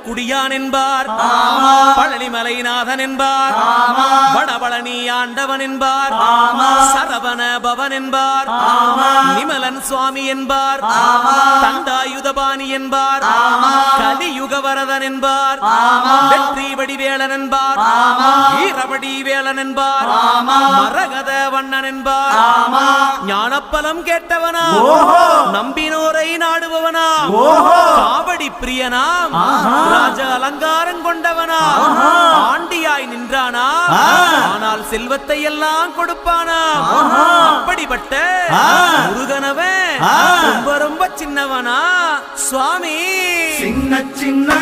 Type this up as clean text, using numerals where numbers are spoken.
குடியான் என்பார், பழனிமலைநாதன் என்பார், வடபழனி ஆண்டவன் என்பார், சரவண பவன் என்பார், நிமலன் சுவாமி என்பார், தண்டாயுதபாணி என்பார், கலியுகவரதன் என்பார், வெற்றி வடிவேலன் என்பார், வீரவடி வேலன் என்பார், மரகத வண்ணன் என்பார், ஞானப்பலம் கேட்டவனா, நம்பினோரை நாடுபவனா, காவடி பிரியனாம், ராஜ அலங்காரம் கொண்டவனா, ஆண்டியாய் நின்றானா, ஆனால் செல்வத்தை எல்லாம் கொடுப்பானா, அப்படிப்பட்ட முருகனவன் ரொம்ப ரொம்ப சின்னவனா சுவாமி. சின்ன சின்ன